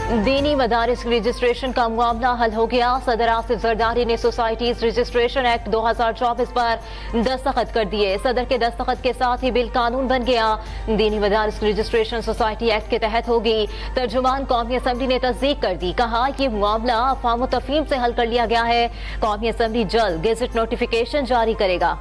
दीनी मदारिस रजिस्ट्रेशन का मामला हल हो गया। सदर आसिफ जरदारी ने सोसाइटीज रजिस्ट्रेशन एक्ट 2024 पर दस्तखत कर दिए। सदर के दस्तखत के साथ ही बिल कानून बन गया। दीनी मदारिस रजिस्ट्रेशन सोसाइटी एक्ट के तहत होगी। तर्जुमान कौमी असम्बली ने तस्दीक कर दी। कहा कि मामला अफवाम तफहीम से हल कर लिया गया है। कौमी असम्बली जल्द गेजेट नोटिफिकेशन जारी करेगा।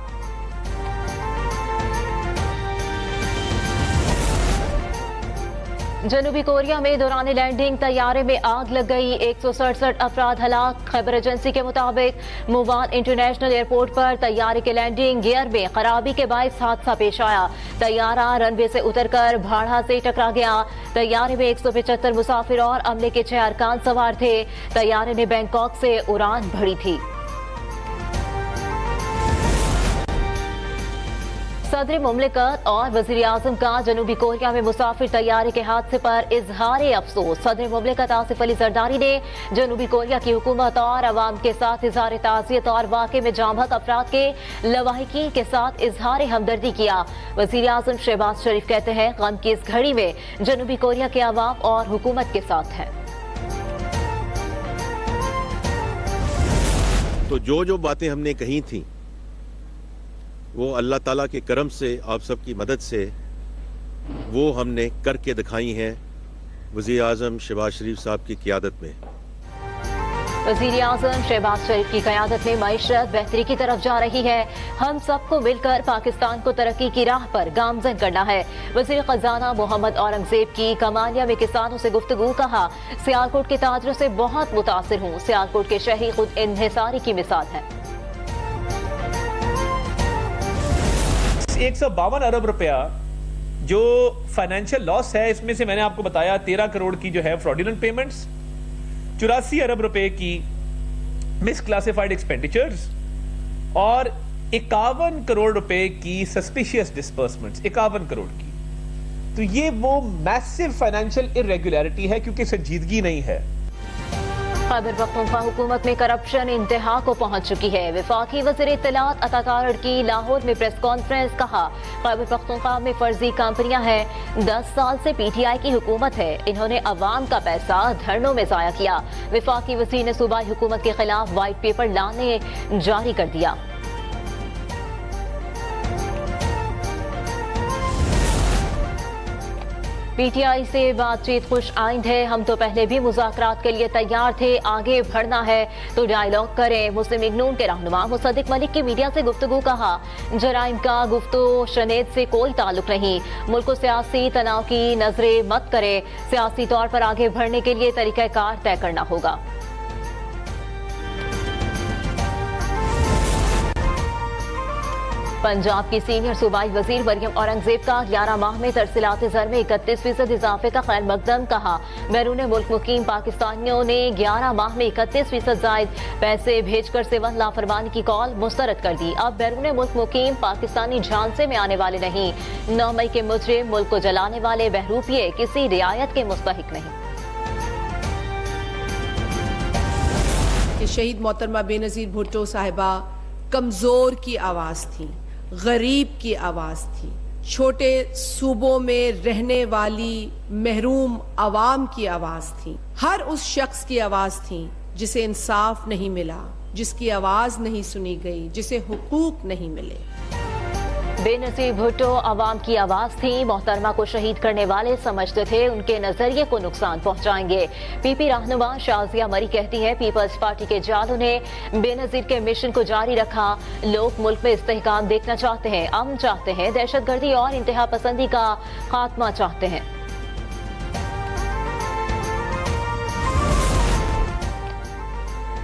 जनूबी कोरिया में दौरान लैंडिंग तैयारे में आग लग गई। 167 अफराद हलाक। खबर एजेंसी के मुताबिक मुवान इंटरनेशनल एयरपोर्ट पर तैयारे के लैंडिंग गियर में खराबी के बायस हादसा पेश आया। तैयारा रनवे से उतरकर भाड़ा से टकरा गया। तैयारे में 175 मुसाफिर और अमले के 6 अरकान सवार थे। तैयारे ने बैंकॉक से उड़ान भरी थी। सदर मुमलिकत और वजीर आजम का जनूबी कोरिया में मुसाफिर तैयारे के हादसे पर इजहार अफसोस। सदर मुमलिकत आसिफ अली जरदारी ने जनूबी कोरिया की हुकूमत और अवाम के साथ इजहार ताज़ियत और वाक़े में जाँ बहक अफराद के लवाहिकीन के साथ इजहार हमदर्दी किया। वजीर आजम शहबाज शरीफ कहते हैं गम की इस घड़ी में जनूबी कोरिया के अवाम और हुकूमत के साथ है। तो जो बातें हमने कही थी वो अल्लाह ताला के करम से, आप सबकी मदद से वो हमने करके दिखाई हैं वज़ीर आज़म शहबाज शरीफ साहब की क़ियादत में। वज़ीर आज़म शहबाज शरीफ की क़यादत में मईशत बेहतरी की तरफ जा रही है। हम सबको मिलकर पाकिस्तान को तरक्की की राह पर गामजन करना है। वज़ीर ख़जाना मोहम्मद औरंगज़ेब की कमालिया में किसानों से गुफ्तगू। कहा सियालकोट के ताजरों से बहुत मुतासिर हूँ। सियालकोट के शहरी खुद इन्हिसारी की मिसाल है। 152 अरब रुपया जो फाइनेंशियल लॉस है, इसमें से मैंने आपको बताया 13 करोड़ की जो है फ्रॉडुलेंट पेमेंट्स, 84 अरब रुपए की मिसक्लासिफाइड एक्सपेंडिचर्स और 51 करोड़ रुपए की सस्पिशियस डिस्बर्समेंट्स, 51 करोड़ की। तो ये वो मैसिव फाइनेंशियल इरेगुलरिटी है क्योंकि संजीदगी नहीं है। खैबर पख्तूनख्वा हुकूमत में करप्शन इंतहा को पहुंच चुकी है। वफाकी वज़ीर इत्तलात अता तारड़ की लाहौर में प्रेस कॉन्फ्रेंस। कहा खैबर पख्तूनख्वा में फर्जी कंपनियां हैं। 10 साल से पीटीआई की हुकूमत है। इन्होंने अवाम का पैसा धरनों में जाया किया। वफाकी वज़ीर ने सूबाई हुकूमत के खिलाफ व्हाइट पेपर लाने जारी कर दिया। पीटीआई से बातचीत खुश आइंद है। हम तो पहले भी मुज़ाकरात के लिए तैयार थे। आगे बढ़ना है तो डायलॉग करें। मुस्लिम लीग नून के रहनुमा मुसद्दिक मलिक की मीडिया से गुफ्तगू। कहा जराइम का गुफ्तो शनेद से कोई ताल्लुक नहीं। मुल्क को सियासी तनाव की नजरें मत करे। सियासी तौर पर आगे बढ़ने के लिए तरीक़ाकार तय करना होगा। पंजाब की सीनियर सूबाई वजीर मरियम औरंगजेब का 11 माह में तरसीलात ज़र में 31% इजाफे का खैर मकदम। कहा बैरून मुल्क मुकीम पाकिस्तानियों ने 11 माह में 31% जायद पैसे भेजकर सिवन लाफरमानी की कॉल मुस्तरद कर दी। अब बैरून मुल्क मुकीम पाकिस्तानी झांसे में आने वाले नहीं। 9 मई के मुजरिम मुल्क को जलाने वाले बहरूपिये किसी रियायत के मुस्तहिक नहीं। शहीद मोहतरमा बेनज़ीर भुट्टो साहिबा कमजोर की आवाज थी, गरीब की आवाज थी, छोटे सूबों में रहने वाली महरूम आवाम की आवाज थी। हर उस शख्स की आवाज थी जिसे इंसाफ नहीं मिला, जिसकी आवाज नहीं सुनी गई, जिसे हुकूक नहीं मिले। बेनज़ीर भुट्टो अवाम की आवाज थी। मोहतरमा को शहीद करने वाले समझते थे उनके नजरिए को नुकसान पहुंचाएंगे। पीपी रहनुमा शाजिया मरी कहती है पीपल्स पार्टी के जालों ने बेनज़ीर के मिशन को जारी रखा। लोग मुल्क में इस्तेहकाम देखना चाहते हैं, अमन चाहते हैं, दहशतगर्दी और इंतहा पसंदी का खात्मा चाहते हैं।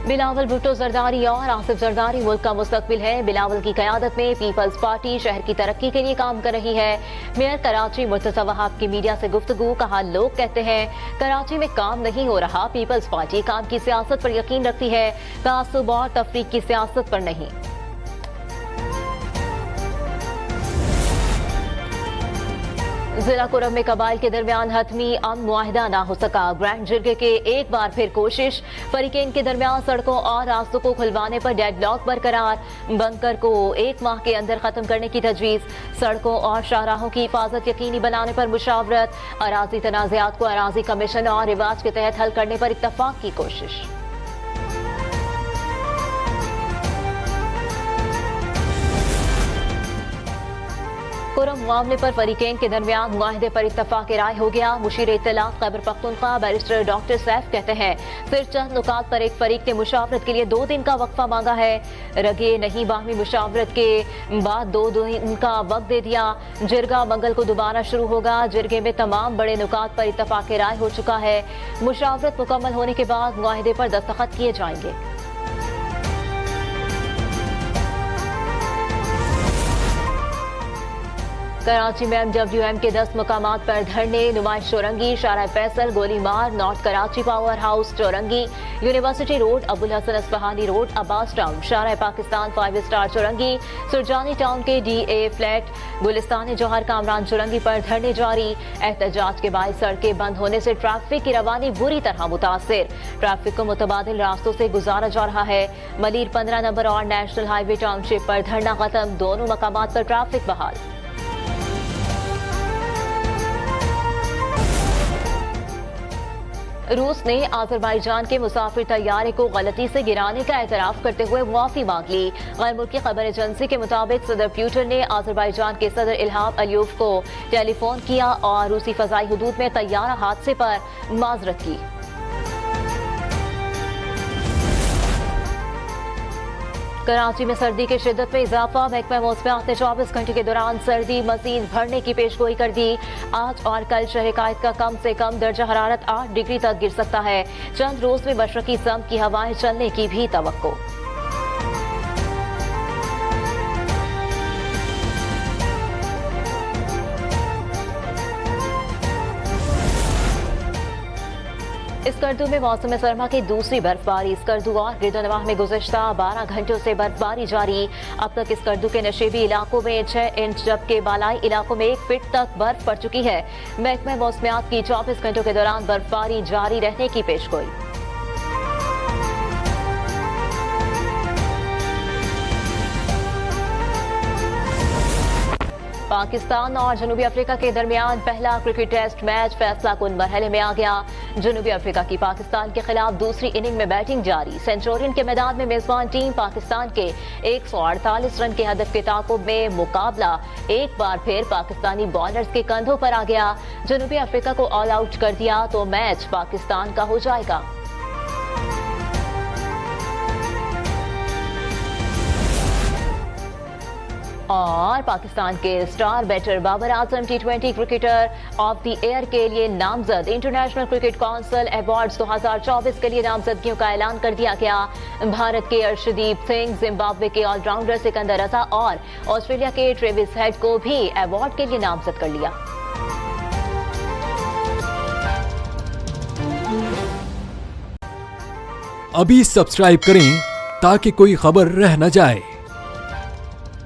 बिलावल भुट्टो जरदारी और आसिफ जरदारी मुल्क का मुस्तकबिल है। बिलावल की क़यादत में पीपल्स पार्टी शहर की तरक्की के लिए काम कर रही है। मेयर कराची मुर्तज़ा वहाब की मीडिया से गुफ्तगू। कहा लोग कहते हैं कराची में काम नहीं हो रहा। पीपल्स पार्टी काम की सियासत पर यकीन रखती है, तासुब और तफरीक की सियासत पर नहीं। जिला कुरम में कबाइल के दरमियान हतमी अमन मुआहिदा ना हो सका। ग्रैंड जिरगे के एक बार फिर कोशिश। फरीकेन के दरमियान सड़कों और रास्तों को खुलवाने पर डेडलॉक बरकरार। बंकर को 1 माह के अंदर खत्म करने की तजवीज। सड़कों और शाहराहों की हिफाजत यकीनी बनाने पर मुशावरत। अराजी तनाज़ात को अराजी कमीशन और रिवाज के तहत हल करने पर इत्तफाक की कोशिश। कुरम मामले पर फरीकेन के दरमियान मुआहिदे पर इत्तफाक राय हो गया। मुशीर इत्तलाफ खैबर पख्तूनख्वा बैरिस्टर डॉक्टर सैफ कहते हैं सिर्फ चंद नुकात पर एक फरीक ने मुशावरत के लिए 2 दिन का वक्फा मांगा है। रगे नहीं बाहमी मुशावरत के बाद 2 दिन का वक्त दे दिया। जिरगा मंगल को दोबारा शुरू होगा। जिरगे में तमाम बड़े नुकात पर इत्तफाक राय हो चुका है। मुशावरत मुकम्मल होने के बाद मुआहिदे पर दस्तखत किए जाएंगे। कराची में MWM के 10 मकामात पर धरने, नुमाइश चौरंगी, Shahra Faisal, Golimar, north Karachi power house चौरंगी, university road, Abul Hasan Isfahani road, Abbas town, Shahra Pakistan 5 star चौरंगी, सुरजानी टाउन के DA फ्लैट, गुलिस्तान जौहर कामरान चौरंगी पर धरने जारी। एहतजाज के बाद सड़कें बंद होने से ट्रैफिक की रवानी बुरी तरह मुतासिर। ट्रैफिक को मुतबादिल रास्तों से गुजारा जा रहा है। मलीर 15 नंबर और नेशनल हाईवे टाउनशिप पर धरना खत्म। दोनों मकामात पर ट्रैफिक बहाल। रूस ने आजरबाईजान के मुसाफिर तैयारे को गलती से गिराने का एतराफ करते हुए मुआफी मांग ली। गैर मुल्की खबर एजेंसी के मुताबिक सदर प्यूटन ने आजरबाईजान के सदर इल्हाम अलियोव को टेलीफोन किया और रूसी फजाई हुदूद में तैयारा हादसे पर माजरत की। कराची में सर्दी की शिद्दत में इजाफा। महकमा मौसमियात ने 24 घंटे के दौरान सर्दी मजीद बढ़ने की पेशगोई कर दी। आज और कल शहर कायद का कम से कम दर्जा हरारत 8 डिग्री तक गिर सकता है। चंद रोज में मशरकी सम की हवाएं चलने की भी तवक्को। स्कर्दू में मौसम सरमा की दूसरी बर्फबारी। स्कर्दू और गिरदोनवाह में गुज़श्ता 12 घंटों से बर्फबारी जारी। अब तक स्कर्दू के नशेबी इलाकों में 6 इंच जबकि बालाई इलाकों में 1 फीट तक बर्फ पड़ चुकी है। महकमा मौसमियात की 24 घंटों के दौरान बर्फबारी जारी रहने की पेशगोई। पाकिस्तान और जनूबी अफ्रीका के दरमियान पहला क्रिकेट टेस्ट मैच फैसला कुन मरहले में आ गया। जनूबी अफ्रीका की पाकिस्तान के खिलाफ दूसरी इनिंग में बैटिंग जारी। सेंचुरियन के मैदान में मेजबान टीम पाकिस्तान के 148 रन के हदफ के ताकुब में मुकाबला एक बार फिर पाकिस्तानी बॉलर्स के कंधों पर आ गया। जनूबी अफ्रीका को ऑल आउट कर दिया तो मैच पाकिस्तान का हो जाएगा। और पाकिस्तान के star batter Babar Azam T20 cricketer of the year के लिए नामजद। इंटरनेशनल क्रिकेट काउंसिल अवार्ड्स 2024 के लिए नामजदगियों का ऐलान कर दिया गया। भारत के अर्शदीप सिंह, जिम्बाब्वे के ऑलराउंडर सिकंदर रजा और ऑस्ट्रेलिया के ट्रेविस हेड को भी अवार्ड के लिए नामजद कर लिया। अभी सब्सक्राइब करें ताकि कोई खबर रह न जाए।